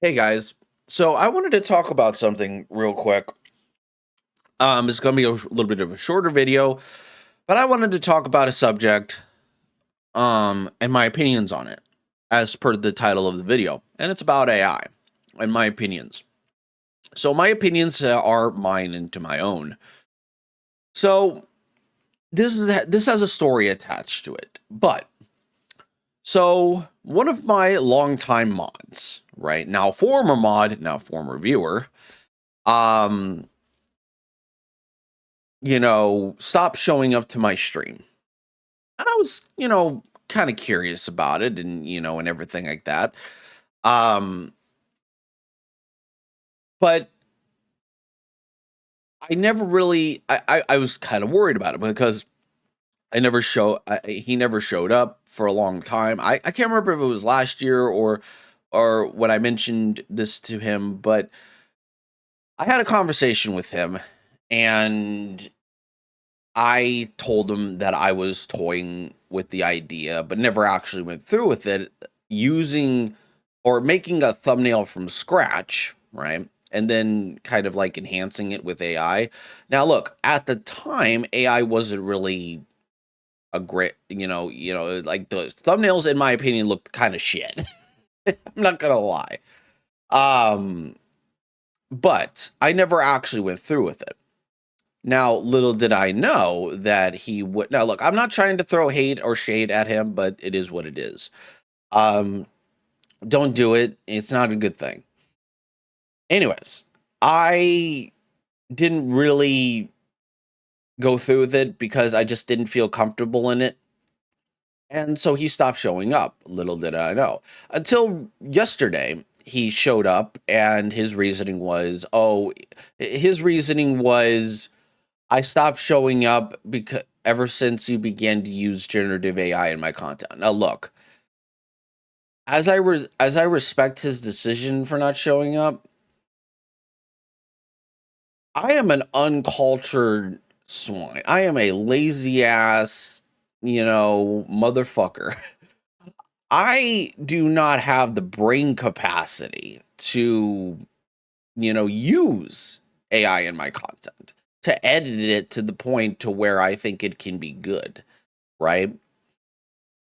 Hey guys, so I wanted to talk about something real quick. It's going to be a little bit of a shorter video, but I wanted to talk about a subject, and my opinions on it, as per the title of the video, and it's about AI and my opinions. So my opinions are mine and to my own. So this has a story attached to it, but so one of my longtime mods, right now former mod, now former viewer, um stopped showing up to my stream. And I was, kind of curious about it and everything like that. Um, but I never really, I was kind of worried about it because he never showed up for a long time. I can't remember if it was last year or when I mentioned this to him, but I had a conversation with him and I told him that I was toying with the idea, but never actually went through with it, using or making a thumbnail from scratch, right? And then kind of like enhancing it with AI. Now, look, at the time, AI wasn't really a great, like the thumbnails, in my opinion, looked kind of shit. I'm not gonna lie. Um, but I never actually went through with it. Now, little did I know that he would. Now, look, I'm not trying to throw hate or shade at him, but it is what it is. Um, don't do it. It's not a good thing. Anyways, I didn't really go through with it because I just didn't feel comfortable in it. And so he stopped showing up. Little did I know. Until yesterday, he showed up, and his reasoning was I stopped showing up because ever since you began to use generative AI in my content. Now, look, as I respect his decision for not showing up, I am an uncultured swine. I am a lazy ass, motherfucker. I do not have the brain capacity to, use AI in my content, to edit it to the point to where I think it can be good, right?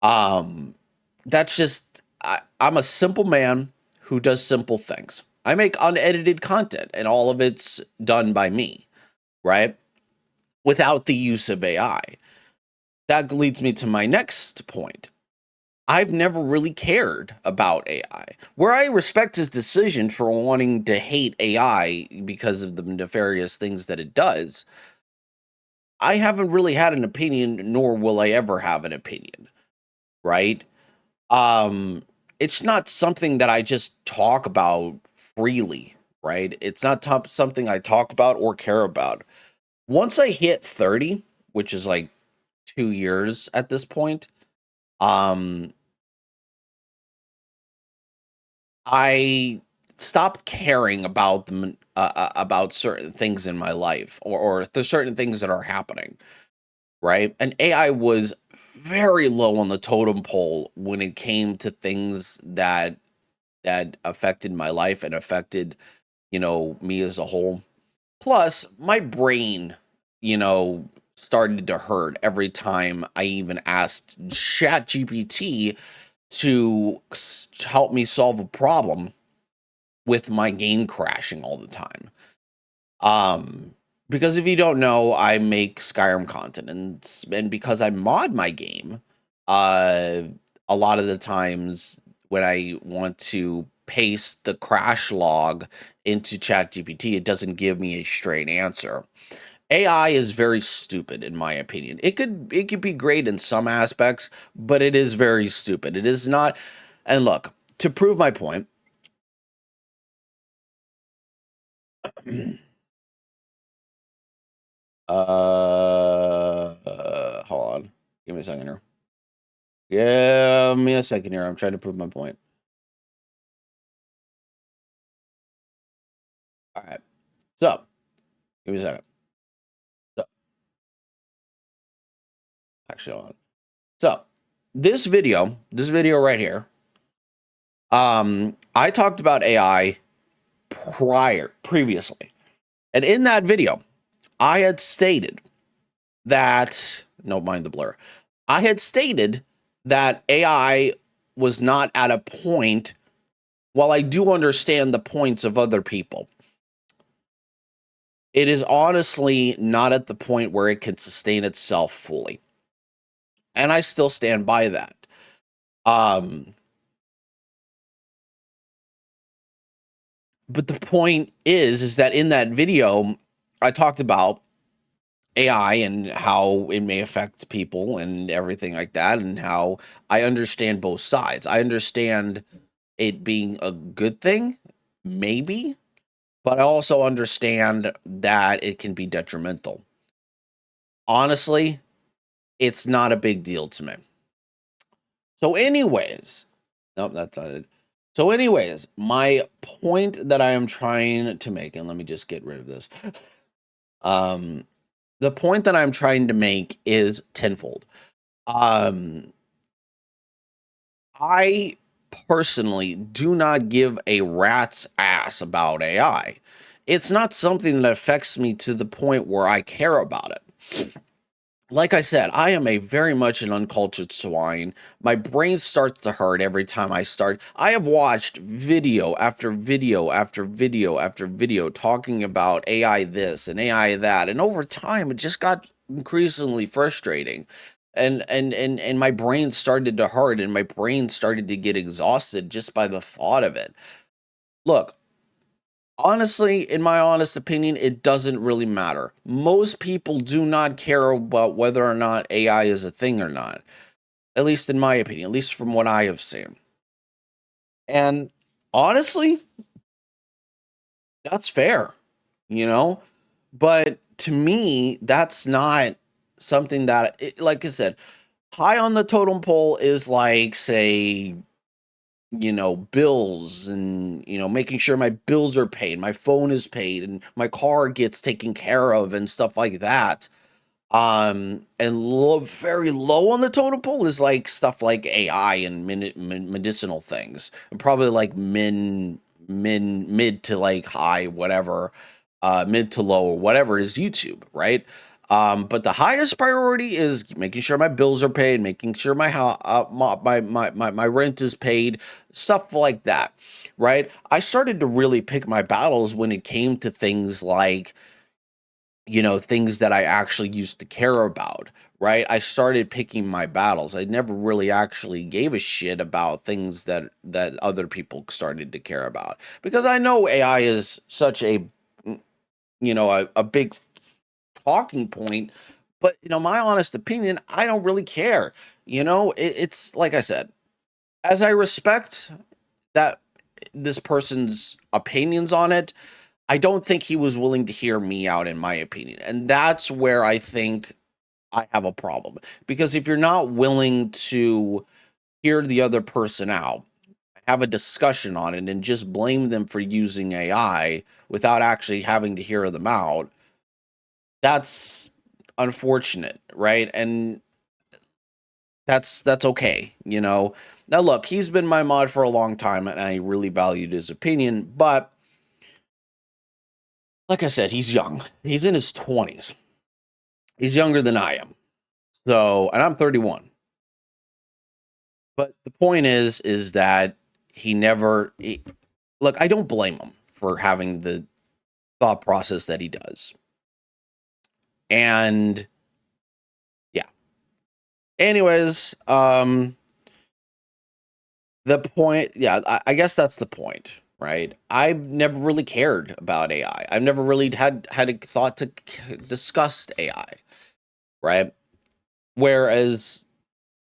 Um, that's just I'm a simple man who does simple things. I make unedited content and all of it's done by me, right? Without the use of AI. That leads me to my next point. I've never really cared about AI. Where I respect his decision for wanting to hate AI because of the nefarious things that it does, I haven't really had an opinion, nor will I ever have an opinion, right? Um, it's not something that I just talk about freely, right? It's not something I talk about or care about. Once I hit 30, which is like 2 years at this point, um, I stopped caring about about certain things in my life or the certain things that are happening, right? And AI was very low on the totem pole when it came to things that affected my life and affected, me as a whole. Plus, my brain, started to hurt every time I even asked ChatGPT to help me solve a problem with my game crashing all the time. Um, because if you don't know, I make Skyrim content, and because I mod my game, uh, a lot of the times when I want to paste the crash log into ChatGPT, it doesn't give me a straight answer. AI is very stupid in my opinion. It could be great in some aspects, but it is very stupid. It is not. And look, to prove my point, hold on. Give me a second here. Yeah, give me a second here. I'm trying to prove my point. All right. So, give me a second. So, actually, hold on. So, this video right here, I talked about AI previously, and in that video, I had stated that, no, mind the blur. I had stated that AI was not at a point, while I do understand the points of other people, it is honestly not at the point where it can sustain itself fully. And I still stand by that. Um, but the point is that in that video, I talked about AI and how it may affect people and everything like that, and how I understand both sides. I understand it being a good thing, maybe, but I also understand that it can be detrimental. Honestly, it's not a big deal to me. So, anyways, nope, that's not it. So, anyways, my point that I am trying to make, and let me just get rid of this. Um, the point that I'm trying to make is tenfold. Um, I personally do not give a rat's ass about AI. It's not something that affects me to the point where I care about it. Like I said, I am a very much an uncultured swine. My brain starts to hurt every time I start. I have watched video after video after video after video talking about AI this and AI that, and over time it just got increasingly frustrating. And my brain started to hurt, and my brain started to get exhausted just by the thought of it. Look, honestly, in my honest opinion, it doesn't really matter. Most people do not care about whether or not AI is a thing or not. At least in my opinion, at least from what I have seen. And honestly, that's fair, you know? But to me, that's not something that, like I said, high on the totem pole is like, say, bills and, making sure my bills are paid, my phone is paid, and my car gets taken care of and stuff like that. And very low on the totem pole is like stuff like AI and medicinal things, and probably like mid to like high, whatever, mid to low or whatever is YouTube, right? But the highest priority is making sure my bills are paid, making sure my rent is paid, stuff like that, right? I started to really pick my battles when it came to things like, things that I actually used to care about, right? I started picking my battles. I never really actually gave a shit about things that other people started to care about, because I know AI is such a big talking point, but my honest opinion, I don't really care. It's like I said, as I respect that this person's opinions on it, I don't think he was willing to hear me out, in my opinion. And that's where I think I have a problem. Because if you're not willing to hear the other person out, have a discussion on it, and just blame them for using AI without actually having to hear them out, that's unfortunate, right? And that's okay. Now look, he's been my mod for a long time, and I really valued his opinion, but like I said, he's young. He's in his 20s. He's younger than I am. So, and I'm 31. But the point is that look, I don't blame him for having the thought process that he does. And yeah. Anyways, the point, yeah, I guess that's the point, right? I've never really cared about AI. I've never really had a thought to discuss AI, right? Whereas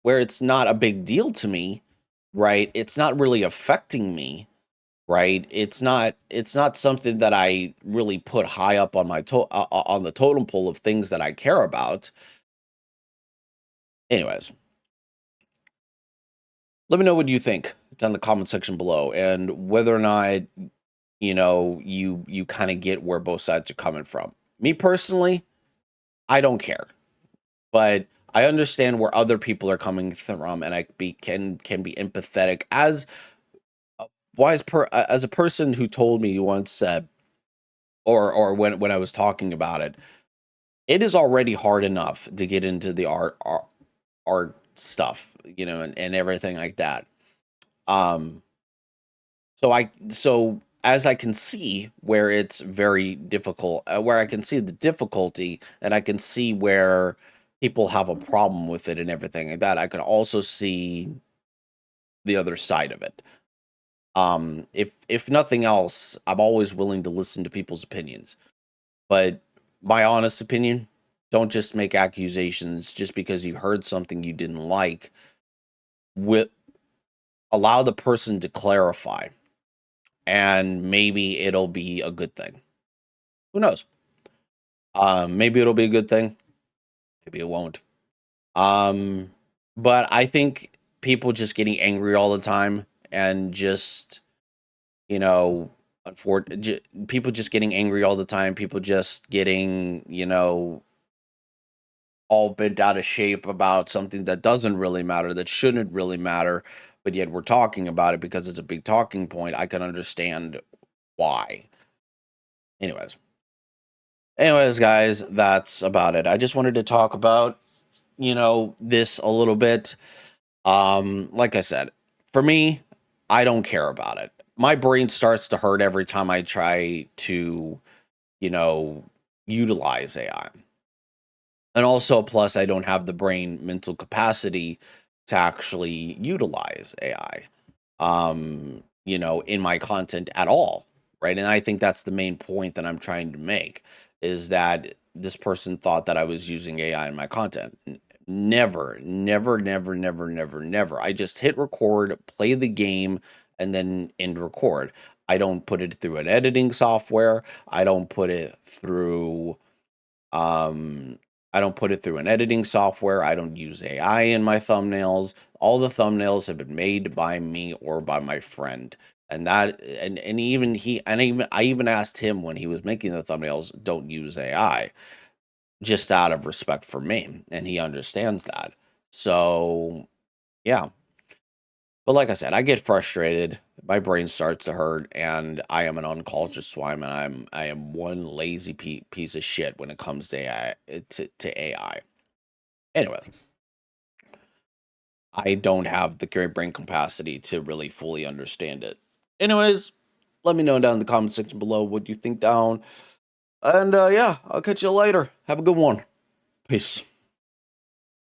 where it's not a big deal to me, right? It's not really affecting me, right? It's not something that I really put high up on on the totem pole of things that I care about. Anyways, let me know what you think down in the comment section below, and whether or not you kind of get where both sides are coming from. Me personally, I don't care, but I understand where other people are coming from, and I can be empathetic as as a person who told me once said, or when I was talking about it, it is already hard enough to get into the art stuff, and everything like that. Um, so as I can see where it's very difficult, where I can see the difficulty, and I can see where people have a problem with it and everything like that. I can also see the other side of it. If nothing else, I'm always willing to listen to people's opinions. But my honest opinion, don't just make accusations just because you heard something you didn't like. With Allow the person to clarify, and maybe it'll be a good thing. Who knows? Maybe it'll be a good thing. Maybe it won't. Um, but I think people just getting angry all the time and just, you know, people just getting angry all the time, people just getting, all bent out of shape about something that doesn't really matter, that shouldn't really matter, but yet we're talking about it because it's a big talking point. I can understand why. Anyways. Anyways, guys, that's about it. I just wanted to talk about, this a little bit. Like I said, for me, I don't care about it. My brain starts to hurt every time I try to, you know, utilize AI. And also, plus, I don't have the brain mental capacity to actually utilize AI, in my content at all. Right. And I think that's the main point that I'm trying to make, is that this person thought that I was using AI in my content. Never, never, never, never, never, never. I just hit record, play the game, and then end record. I don't put it through an editing software. Um, I don't put it through an editing software. I don't use AI in my thumbnails. All the thumbnails have been made by me or by my friend. And even I even asked him when he was making the thumbnails, don't use AI, just out of respect for me, and he understands that. So, yeah. But like I said, I get frustrated. My brain starts to hurt, and I am an uncultured swine, and I am one lazy piece of shit when it comes to AI. To AI. Anyway, I don't have the great brain capacity to really fully understand it. Anyways, let me know down in the comment section below what you think down. And yeah, I'll catch you later. Have a good one. Peace.